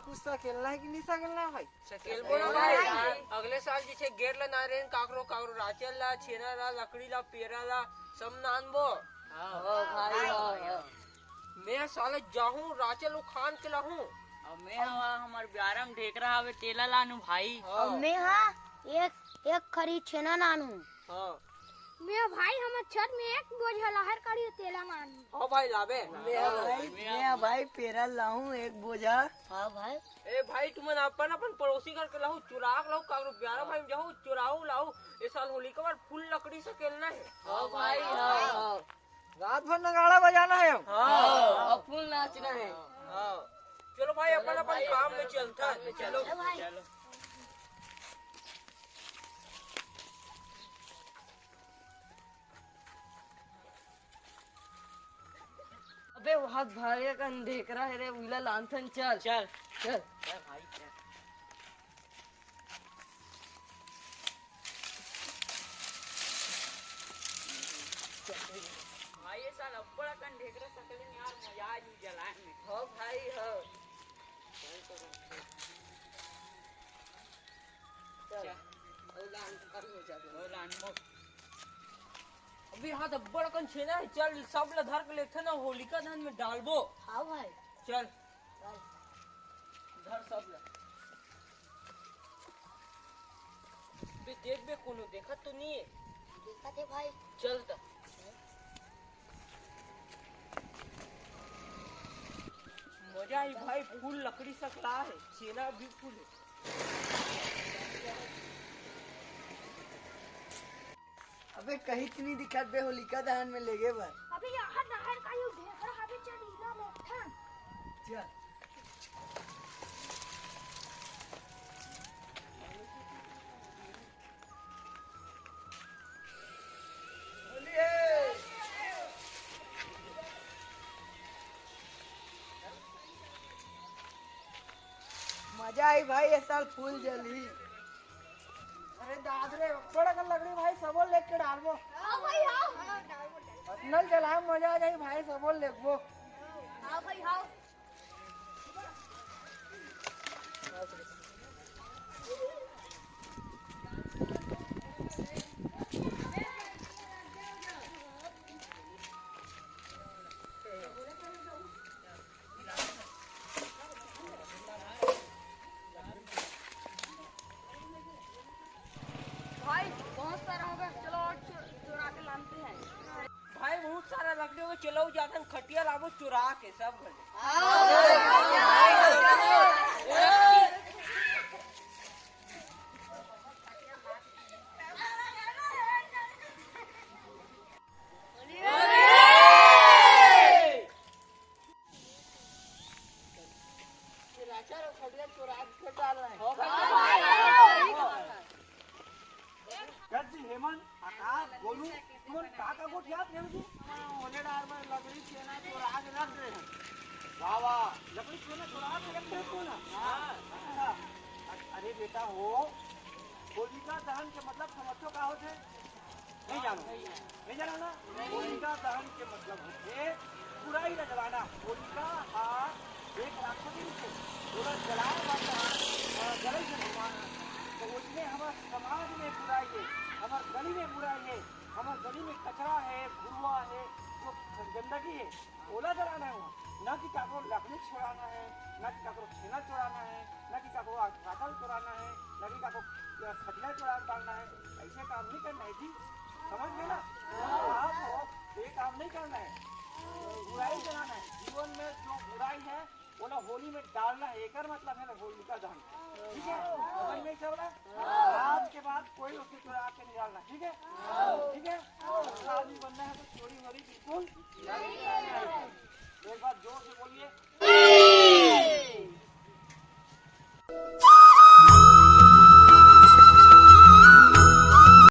कुछ सा खेलना है कि नहीं सा खेलना है भाई? खेल बोलो भाई। अगले साल जैसे गेर ला ना रे काकरो काकरो राचल ला छेना ला लकड़ी ला पेरा ला सब नानबो। हां भाई मैं साले जाहूं राचल उखान के लाहूं। अब मैं हमार ब्यारम ढेक रहा हवे तेला लानू भाई। और मैं एक खरी छेना नानू। हां मैं भाई हमर छत में एक बोझा लहर काढ़ी तेला नानू। हां भाई लाबे। मैं भाई पेरा लाऊं एक बोझा। हाँ भाई। ए भाई तुमन अपन अपन पड़ोसी घर के लाहू चुराक लाहू काकरो ब्यारा भाई में जाहू चुराऊ लाहू। इस साल होली के बाद फुल लकड़ी से खेलना है। हां भाई हां रात भर नगाड़ा बजाना है हम। हां अब फुल नाचना है। हां चलो भाई अपन अपन काम में चलता है। चलो चलो अबे वहाँ भागे का देख रहा है रे उला लांथन चल चल चल। भाई चल। भाई ये साल अब्बड़ा कन ढेकरा सकले में यार मजा आ जी जलाए में। हो भाई हो चल अभी हाथ अब्बड़ कन छेना है चल सब ला धर के लेथे ना होलिका दहन में डालबो। हाँ भाई। चल धर सब ला। बे देख बे कोनो देखत तो नहीं है। देखा थे भाई। चल ता मजा ही भाई फूल लकड़ी सकता है छेना भी फूल है। अबे कहीं नहीं दिखत बे होलिका दहन में लेगे बर। अभी यहाँ लहर काढ़ी ढेक रहा है चलीला लेठन। चल मजा आई भाई इस साल फूल जली। अरे दादरे बड़ा कर लकड़ी भाई सबो लेके डालबो। हाँ भाई हाँ। नल जलाए मजा आ जाए भाई सबो लेबो। हाँ भाई हाँ। भाई बहुत सारा हो गया चलो और चुरा के लाते हैं। भाई बहुत सारा लकड़ी हो गया चलो जातन खटिया लाबो चुरा के सब घर। हेमंत आकाश बोलू तुम काका को याद है तू होने डार में लकड़ी छेना चुरा के रख दे। वाह वाह लकड़ी छेना चुरा के रख दे तू ना। हां अरे बेटा हो होलिका दहन के मतलब समझो का होते नहीं जानो ना। होलिका दहन के मतलब होते बुराई न जलाना। होलिका एक राक्षसी थे पूरा जलाया जाता जलाई से भगवान तो उसमें हमारे समाज में बुराई है हमारे गली में बुराई है हमारे गली में कचरा है भुरवा है जो गंदगी है ओला जलाना है वहाँ। न कि काको लकड़ी छोड़ाना है न कि काको छेना चुराना है न कि काको काटल चुराना है न कि काको खटिया चुरा डालना है। ऐसे काम नहीं करना है जी समझ में ना। आप ये काम नहीं करना है बुराई जलाना है। जीवन में जो बुराई है वो ना होली में डालना है। एक मतलब है ना होलिका दहन। ठीक है समझ में सब आज के बाद कोई उसके चुरा के नहीं डालना। ठीक है आदमी बनना है तो चोरी वोरी बिल्कुल एक बात जोर से बोलिए।